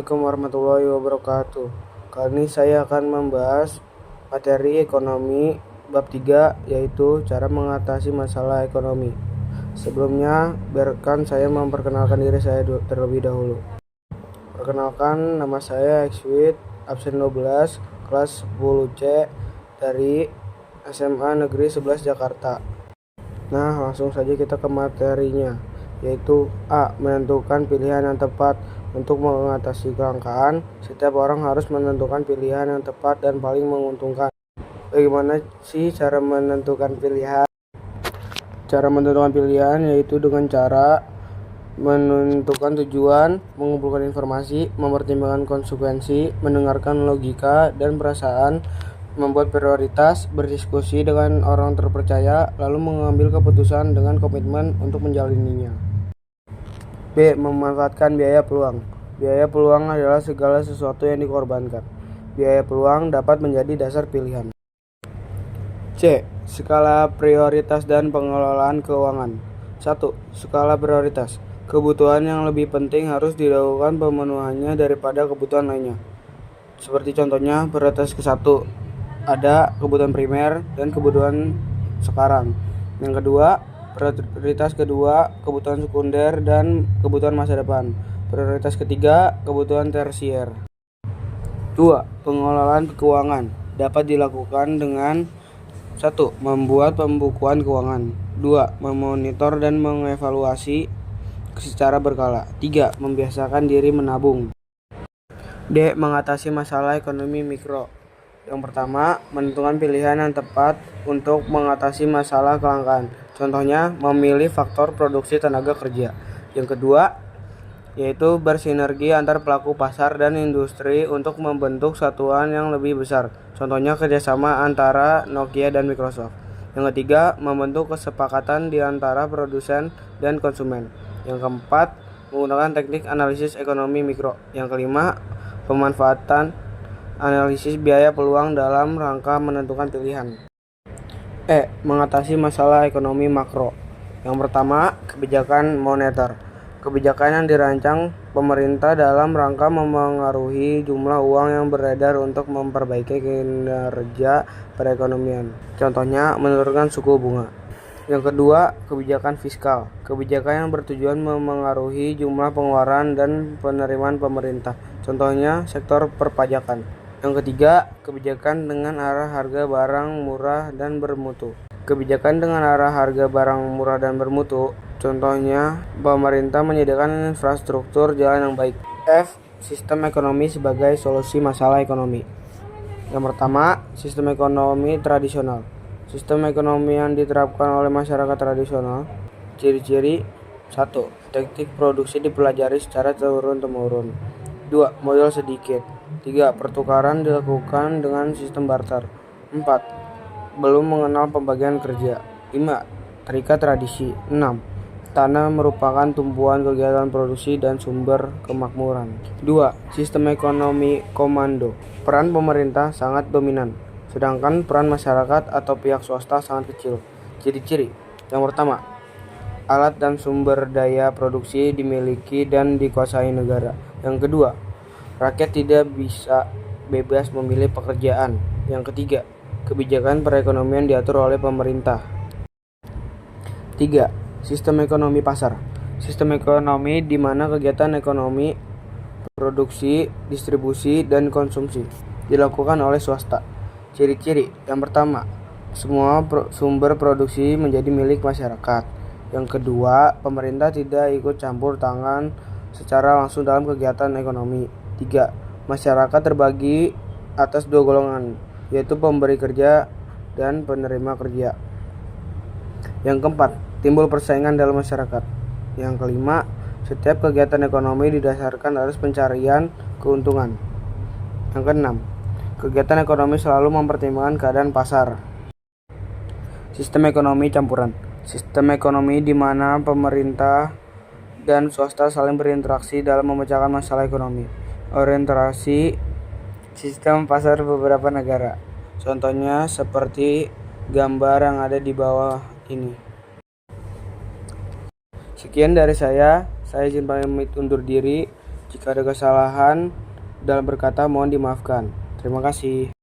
Assalamualaikum warahmatullahi wabarakatuh. Kali ini saya akan membahas materi ekonomi bab 3, yaitu cara mengatasi masalah ekonomi. Sebelumnya, biarkan saya memperkenalkan diri saya terlebih dahulu. Perkenalkan, nama saya Ekswit, absen 12, kelas 10C dari SMA Negeri 11 Jakarta. Nah, langsung saja kita ke materinya, yaitu A. Menentukan pilihan yang tepat. Untuk mengatasi kelangkaan, setiap orang harus menentukan pilihan yang tepat dan paling menguntungkan. Bagaimana sih cara menentukan pilihan? Cara menentukan pilihan yaitu dengan cara menentukan tujuan, mengumpulkan informasi, mempertimbangkan konsekuensi, mendengarkan logika dan perasaan, membuat prioritas, berdiskusi dengan orang terpercaya, lalu mengambil keputusan dengan komitmen untuk menjalaninya. B. Memanfaatkan biaya peluang. Biaya peluang adalah segala sesuatu yang dikorbankan. Biaya peluang dapat menjadi dasar pilihan. C. Skala prioritas dan pengelolaan keuangan. 1. Skala prioritas. Kebutuhan yang lebih penting harus dilakukan pemenuhannya daripada kebutuhan lainnya. Seperti contohnya, prioritas ke-1 ada kebutuhan primer dan kebutuhan sekarang. Yang kedua, prioritas kedua, kebutuhan sekunder dan kebutuhan masa depan. Prioritas ketiga, kebutuhan tersier. 2. Pengelolaan keuangan dapat dilakukan dengan 1. Membuat pembukuan keuangan. 2. Memonitor dan mengevaluasi secara berkala. 3. Membiasakan diri menabung. D. Mengatasi masalah ekonomi mikro. Yang pertama, menentukan pilihan yang tepat untuk mengatasi masalah kelangkaan. Contohnya, memilih faktor produksi tenaga kerja. Yang kedua, yaitu bersinergi antar pelaku pasar dan industri untuk membentuk satuan yang lebih besar. Contohnya, kerjasama antara Nokia dan Microsoft. Yang ketiga, membentuk kesepakatan di antara produsen dan konsumen. Yang keempat, menggunakan teknik analisis ekonomi mikro. Yang kelima, pemanfaatan analisis biaya peluang dalam rangka menentukan pilihan. E. Mengatasi masalah ekonomi makro. Yang pertama, kebijakan moneter. Kebijakan yang dirancang pemerintah dalam rangka memengaruhi jumlah uang yang beredar untuk memperbaiki kinerja perekonomian. Contohnya, menurunkan suku bunga. Yang kedua, kebijakan fiskal. Kebijakan yang bertujuan memengaruhi jumlah pengeluaran dan penerimaan pemerintah. Contohnya, sektor perpajakan. Yang ketiga, kebijakan dengan arah harga barang murah dan bermutu. Kebijakan dengan arah harga barang murah dan bermutu, contohnya pemerintah menyediakan infrastruktur jalan yang baik. F. Sistem ekonomi sebagai solusi masalah ekonomi. Yang pertama, sistem ekonomi tradisional. Sistem ekonomi yang diterapkan oleh masyarakat tradisional. Ciri-ciri: 1. Teknik produksi dipelajari secara turun-temurun. 2. Modal sedikit. 3. Pertukaran dilakukan dengan sistem barter. 4. Belum mengenal pembagian kerja. 5. Terikat tradisi. 6. Tanah merupakan tumpuan kegiatan produksi dan sumber kemakmuran. 2. Sistem ekonomi komando. Peran pemerintah sangat dominan, sedangkan peran masyarakat atau pihak swasta sangat kecil. Ciri-ciri: yang pertama, alat dan sumber daya produksi dimiliki dan dikuasai negara. Yang kedua, rakyat tidak bisa bebas memilih pekerjaan. Yang ketiga, kebijakan perekonomian diatur oleh pemerintah. 3. Sistem ekonomi pasar. Sistem ekonomi di mana kegiatan ekonomi, produksi, distribusi, dan konsumsi dilakukan oleh swasta. Ciri-ciri: yang pertama, semua sumber produksi menjadi milik masyarakat. Yang kedua, pemerintah tidak ikut campur tangan secara langsung dalam kegiatan ekonomi. 3. Masyarakat terbagi atas 2 golongan, yaitu pemberi kerja dan penerima kerja. Yang keempat, timbul persaingan dalam masyarakat. Yang kelima, setiap kegiatan ekonomi didasarkan atas pencarian keuntungan. Yang keenam, kegiatan ekonomi selalu mempertimbangkan keadaan pasar. Sistem ekonomi campuran. Sistem ekonomi di mana pemerintah dan swasta saling berinteraksi dalam memecahkan masalah ekonomi. Orientasi sistem pasar beberapa negara. Contohnya seperti gambar yang ada di bawah ini. Sekian dari saya izin pamit undur diri. Jika ada kesalahan dalam berkata mohon dimaafkan. Terima kasih.